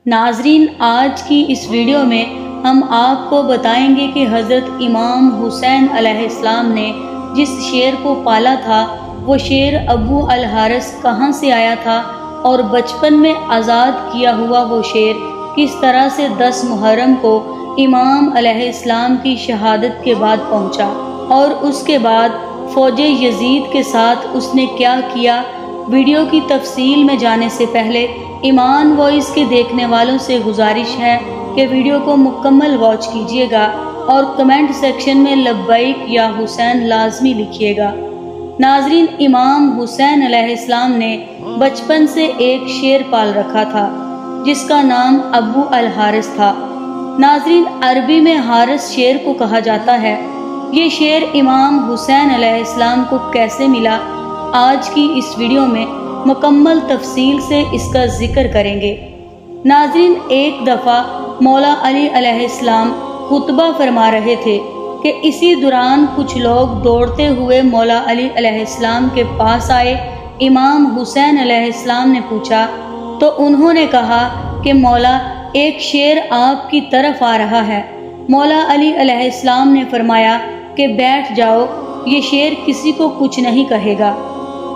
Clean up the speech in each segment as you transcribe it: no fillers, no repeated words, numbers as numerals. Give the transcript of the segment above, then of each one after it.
ناظرین، آج کی اس ویڈیو میں ہم آپ کو بتائیں گے کہ حضرت امام حسین علیہ السلام نے جس شیر کو پالا تھا وہ شیر ابو الحارث کہاں سے آیا تھا، اور بچپن میں آزاد کیا ہوا وہ شیر کس طرح سے 10 محرم کو امام علیہ السلام کی شہادت کے بعد پہنچا، اور اس کے بعد فوج یزید کے ساتھ اس نے کیا کیا۔ ویڈیو کی تفصیل میں جانے سے پہلے ایمان وائس کے دیکھنے والوں سے گزارش ہے کہ ویڈیو کو مکمل واچ کیجیے گا اور کمنٹ سیکشن میں لبیک یا حسین لازمی لکھیے گا۔ ناظرین، امام حسین علیہ السلام نے بچپن سے ایک شیر پال رکھا تھا جس کا نام ابو الحارث تھا۔ ناظرین، عربی میں حارث شیر کو کہا جاتا ہے۔ یہ شیر امام حسین علیہ السلام کو کیسے ملا، آج کی اس ویڈیو میں مکمل تفصیل سے اس کا ذکر کریں گے۔ ناظرین، ایک دفعہ مولا علی علیہ السلام خطبہ فرما رہے تھے کہ اسی دوران کچھ لوگ دوڑتے ہوئے مولا علی علیہ السلام کے پاس آئے۔ امام حسین علیہ السلام نے پوچھا تو انہوں نے کہا کہ مولا، ایک شیر آپ کی طرف آ رہا ہے۔ مولا علی علیہ السلام نے فرمایا کہ بیٹھ جاؤ، یہ شیر کسی کو کچھ نہیں کہے گا۔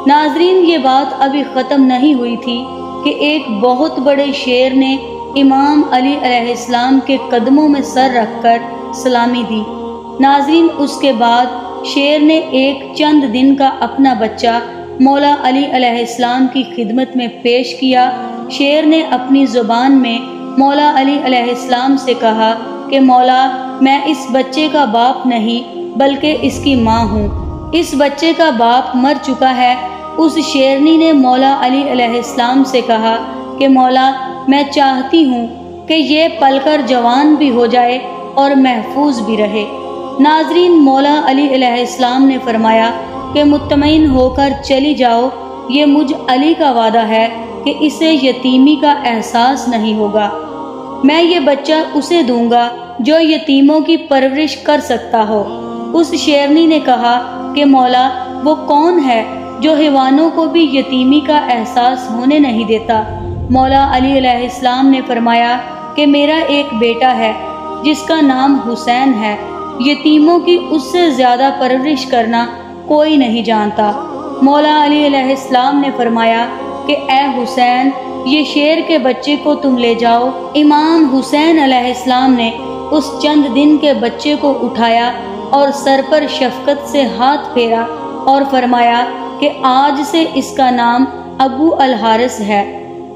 ناظرین، یہ بات ابھی ختم نہیں ہوئی تھی کہ ایک بہت بڑے شیر نے امام علی علیہ السلام کے قدموں میں سر رکھ کر سلامی دی۔ ناظرین، اس کے بعد شیر نے ایک چند دن کا اپنا بچہ مولا علی علیہ السلام کی خدمت میں پیش کیا۔ شیر نے اپنی زبان میں مولا علی علیہ السلام سے کہا کہ مولا، میں اس بچے کا باپ نہیں بلکہ اس کی ماں ہوں۔ اس بچے کا باپ مر چکا ہے۔ اس شیرنی نے مولا علی علیہ السلام سے کہا کہ مولا، میں چاہتی ہوں کہ یہ پل کر جوان بھی ہو جائے اور محفوظ بھی رہے۔ ناظرین، مولا علی علیہ السلام نے فرمایا کہ مطمئن ہو کر چلی جاؤ، یہ مجھ علی کا وعدہ ہے کہ اسے یتیمی کا احساس نہیں ہوگا۔ میں یہ بچہ اسے دوں گا جو یتیموں کی پرورش کر سکتا ہو۔ اس شیرنی نے کہا کہ مولا، وہ کون ہے جو حیوانوں کو بھی یتیمی کا احساس ہونے نہیں دیتا؟ مولا علی علیہ السلام نے فرمایا کہ میرا ایک بیٹا ہے جس کا نام حسین ہے، یتیموں کی اس سے زیادہ پرورش کرنا کوئی نہیں جانتا۔ مولا علی علیہ السلام نے فرمایا کہ اے حسین، یہ شیر کے بچے کو تم لے جاؤ۔ امام حسین علیہ السلام نے اس چند دن کے بچے کو اٹھایا اور سر پر شفقت سے ہاتھ پھیرا اور فرمایا کہ آج سے اس کا نام ابو الحارث ہے۔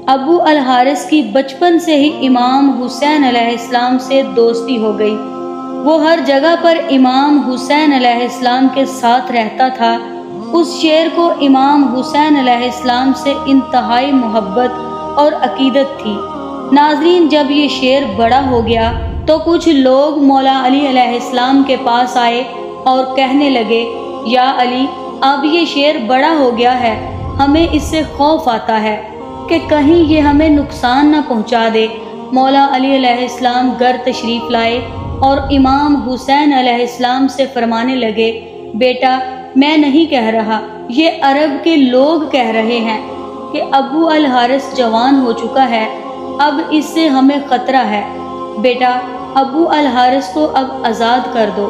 ابو الحارث کی بچپن سے ہی امام حسین علیہ السلام سے دوستی ہو گئی۔ وہ ہر جگہ پر امام حسین علیہ السلام کے ساتھ رہتا تھا۔ اس شیر کو امام حسین علیہ السلام سے انتہائی محبت اور عقیدت تھی۔ ناظرین، جب یہ شیر بڑا ہو گیا تو کچھ لوگ مولا علی علیہ السلام کے پاس آئے اور کہنے لگے، یا علی، اب یہ شیر بڑا ہو گیا ہے، ہمیں اس سے خوف آتا ہے کہ کہیں یہ ہمیں نقصان نہ پہنچا دے۔ مولا علی علیہ السلام گھر تشریف لائے اور امام حسین علیہ السلام سے فرمانے لگے، بیٹا، میں نہیں کہہ رہا، یہ عرب کے لوگ کہہ رہے ہیں کہ ابو الحارث جوان ہو چکا ہے، اب اس سے ہمیں خطرہ ہے۔ بیٹا، ابو الحارث کو اب آزاد کر دو۔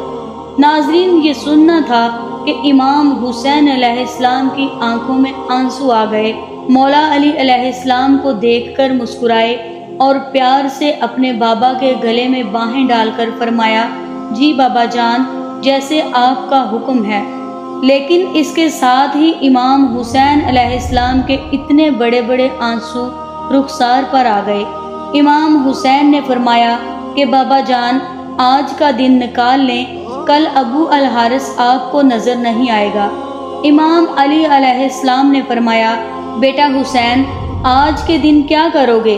ناظرین، یہ سننا تھا کہ امام حسین علیہ السلام کی آنکھوں میں آنسو آ گئے۔ مولا علی علیہ السلام کو دیکھ کر مسکرائے اور پیار سے اپنے بابا کے گلے میں باہیں ڈال کر فرمایا، جی بابا جان، جیسے آپ کا حکم ہے۔ لیکن اس کے ساتھ ہی امام حسین علیہ السلام کے اتنے بڑے بڑے آنسو رخسار پر آ گئے۔ امام حسین نے فرمایا کہ بابا جان، آج کا دن نکال لیں، کل ابو الحارث آپ کو نظر نہیں آئے گا۔ امام علی علیہ السلام نے فرمایا، بیٹا حسین، آج کے دن کیا کرو گے؟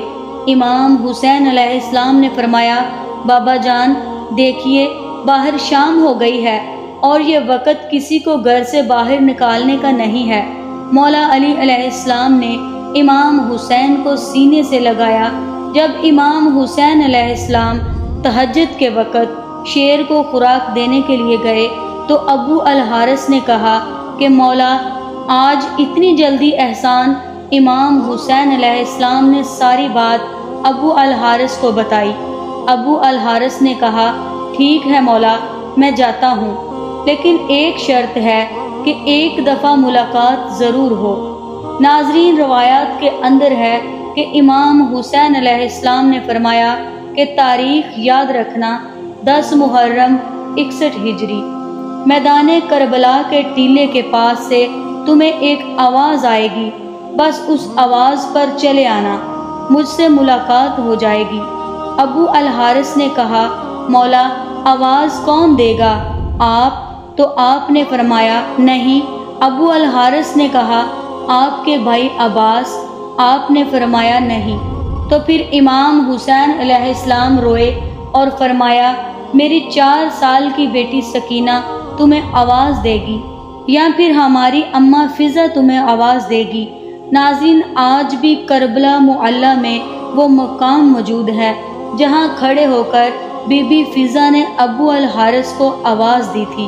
امام حسین علیہ السلام نے فرمایا، بابا جان، دیکھیے باہر شام ہو گئی ہے اور یہ وقت کسی کو گھر سے باہر نکالنے کا نہیں ہے۔ مولا علی علیہ السلام نے امام حسین کو سینے سے لگایا۔ جب امام حسین علیہ السلام تہجد کے وقت شیر کو خوراک دینے کے لیے گئے تو ابو الحارث نے کہا کہ مولا، آج اتنی جلدی احسان؟ امام حسین علیہ السلام نے ساری بات ابو الحارث کو بتائی۔ ابو الحارث نے کہا ٹھیک ہے مولا، میں جاتا ہوں، لیکن ایک شرط ہے کہ ایک دفعہ ملاقات ضرور ہو۔ ناظرین، روایات کے اندر ہے کہ امام حسین علیہ السلام نے فرمایا کہ تاریخ یاد رکھنا 10 محرم 61 ہجری، میدان کربلا کے ٹیلے کے پاس سے تمہیں ایک آواز آئے گی، بس اس آواز پر چلے آنا، مجھ سے ملاقات ہو جائے گی۔ ابو الحارث نے کہا مولا، آواز کون دے گا، آپ؟ تو آپ نے فرمایا نہیں۔ ابو الحارث نے کہا آپ کے بھائی عباس؟ آپ نے فرمایا نہیں۔ تو پھر امام حسین علیہ السلام روئے اور فرمایا میری 4 سال کی بیٹی سکینہ تمہیں آواز دے گی، یا پھر ہماری اماں فضا تمہیں آواز دے گی۔ ناظرین، آج بھی کربلا معلی میں وہ مقام موجود ہے جہاں کھڑے ہو کر بی بی فضا نے ابو الحارث کو آواز دی تھی۔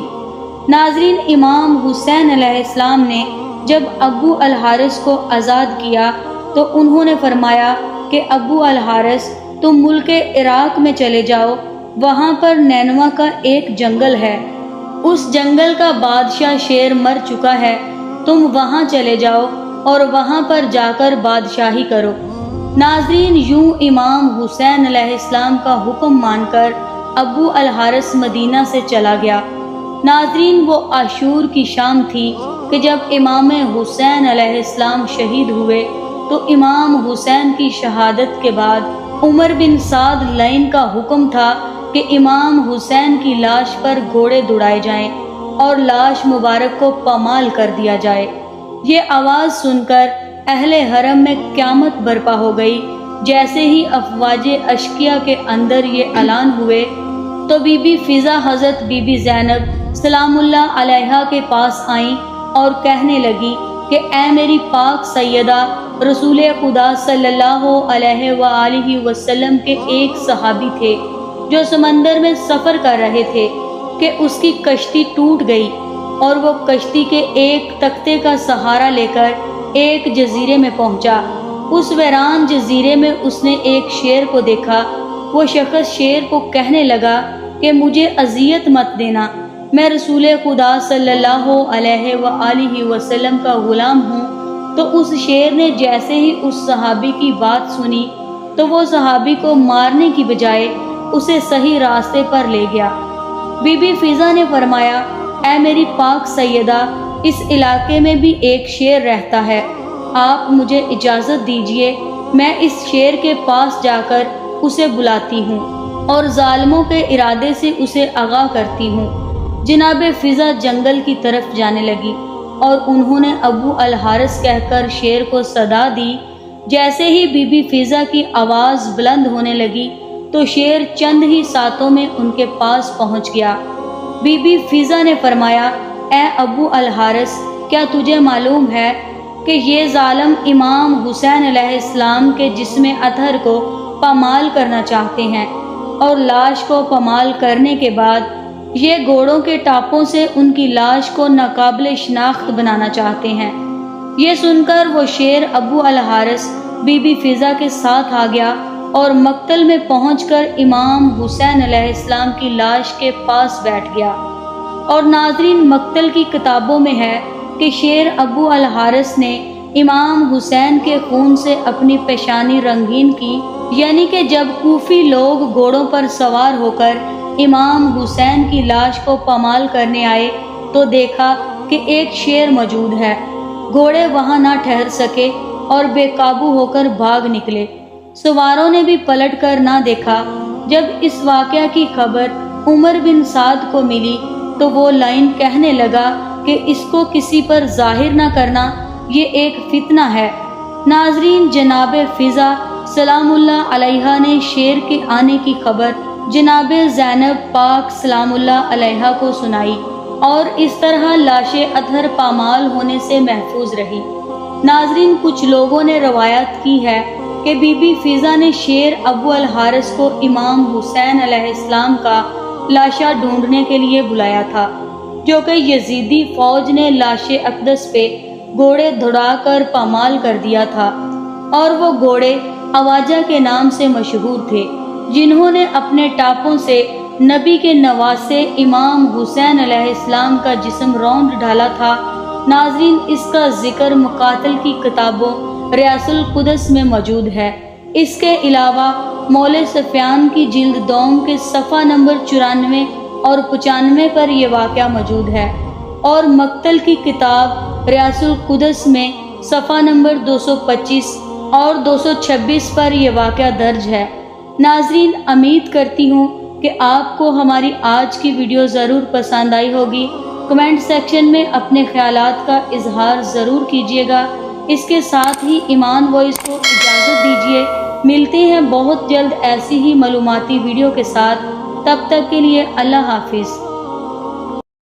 ناظرین، امام حسین علیہ السلام نے جب ابو الحارث کو آزاد کیا تو انہوں نے فرمایا کہ ابو الحارث تم ملک عراق میں چلے جاؤ، وہاں پر نینوا کا ایک جنگل ہے، اس جنگل کا بادشاہ شیر مر چکا ہے، تم وہاں چلے جاؤ اور وہاں پر جا کر بادشاہی کرو۔ ناظرین، یوں امام حسین علیہ السلام کا حکم مان کر ابو الحارث مدینہ سے چلا گیا۔ ناظرین، وہ عاشور کی شام تھی کہ جب امام حسین علیہ السلام شہید ہوئے تو امام حسین کی شہادت کے بعد عمر بن سعد لائن کا حکم تھا کہ امام حسین کی لاش پر گھوڑے دوڑائے جائیں اور لاش مبارک کو پامال کر دیا جائے۔ یہ آواز سن کر اہل حرم میں قیامت برپا ہو گئی۔ جیسے ہی افواج اشقیاء کے اندر یہ اعلان ہوئے تو بی بی فضا حضرت بی بی زینب سلام اللہ علیہا کے پاس آئیں اور کہنے لگی کہ اے میری پاک سیدہ، رسول خدا صلی اللہ علیہ وآلہ وسلم کے ایک صحابی تھے جو سمندر میں سفر کر رہے تھے کہ اس کی کشتی ٹوٹ گئی اور وہ کشتی کے ایک تختے کا سہارا لے کر ایک جزیرے میں پہنچا۔ اس ویران جزیرے میں اس نے ایک شیر کو دیکھا۔ وہ شخص شیر کو کہنے لگا کہ مجھے اذیت مت دینا، میں رسول خدا صلی اللہ علیہ وآلہ وسلم کا غلام ہوں۔ تو اس شیر نے جیسے ہی اس صحابی کی بات سنی تو وہ صحابی کو مارنے کی بجائے اسے صحیح راستے پر لے گیا۔ بی بی فضا نے فرمایا اے میری پاک سیدہ، اس علاقے میں بھی ایک شیر رہتا ہے، آپ مجھے اجازت دیجئے، میں اس شیر کے پاس جا کر اسے بلاتی ہوں اور ظالموں کے ارادے سے اسے آگاہ کرتی ہوں۔ جناب فضا جنگل کی طرف جانے لگی اور انہوں نے ابو الحارث کہہ کر شیر کو صدا دی۔ جیسے ہی بی بی فضا کی آواز بلند ہونے لگی تو شیر چند ہی ساتوں میں ان کے پاس پہنچ گیا۔ بی بی فضا نے فرمایا اے ابو الحارث، کیا تجھے معلوم ہے کہ یہ ظالم امام حسین علیہ السلام کے جسم اطہر کو پامال کرنا چاہتے ہیں، اور لاش کو پامال کرنے کے بعد یہ گھوڑوں کے ٹاپوں سے ان کی لاش کو ناقابل شناخت بنانا چاہتے ہیں۔ یہ سن کر وہ شیر ابو الحارث بی بی فضا کے ساتھ آ گیا اور مقتل میں پہنچ کر امام حسین علیہ السلام کی لاش کے پاس بیٹھ گیا۔ اور ناظرین، مقتل کی کتابوں میں ہے کہ شیر ابو الحارث نے امام حسین کے خون سے اپنی پیشانی رنگین کی، یعنی کہ جب کوفی لوگ گھوڑوں پر سوار ہو کر امام حسین کی لاش کو پامال کرنے آئے تو دیکھا کہ ایک شیر موجود ہے۔ گھوڑے وہاں نہ ٹھہر سکے اور بے قابو ہو کر بھاگ نکلے۔ سواروں نے بھی پلٹ کر نہ دیکھا۔ جب اس واقعہ کی خبر عمر بن سعد کو ملی تو وہ لائن کہنے لگا کہ اس کو کسی پر ظاہر نہ کرنا، یہ ایک فتنہ ہے۔ ناظرین، جناب فضا سلام اللہ علیہا نے شیر کے آنے کی خبر جناب زینب پاک سلام اللہ علیہا کو سنائی اور اس طرح لاش اطہر پامال ہونے سے محفوظ رہی۔ ناظرین، کچھ لوگوں نے روایت کی ہے کہ بی بی فضا نے شیر ابو الحارث کو امام حسین علیہ السلام کا لاشا ڈھونڈنے کے لیے بلایا تھا، جو کہ یزیدی فوج نے لاش اقدس پہ گھوڑے دوڑا کر پامال کر دیا تھا، اور وہ گھوڑے اواجہ کے نام سے مشہور تھے، جنہوں نے اپنے ٹاپوں سے نبی کے نواسے امام حسین علیہ السلام کا جسم روند ڈالا تھا۔ ناظرین، اس کا ذکر مقاتل کی کتابوں ریاض القدس میں موجود ہے۔ اس کے علاوہ مولے سفیان کی جلد دوم کے صفحہ نمبر 94 اور 95 پر یہ واقعہ موجود ہے، اور مقتل کی کتاب ریاض القدس میں صفحہ نمبر 225 اور 226 پر یہ واقعہ درج ہے۔ ناظرین، امید کرتی ہوں کہ آپ کو ہماری آج کی ویڈیو ضرور پسند آئی ہوگی۔ کمنٹ سیکشن میں اپنے خیالات کا اظہار ضرور کیجیے گا۔ اس کے ساتھ ہی ایمان وائس کو اجازت دیجیے۔ ملتے ہیں بہت جلد ایسی ہی معلوماتی ویڈیو کے ساتھ۔ تب تک کے لیے اللہ حافظ۔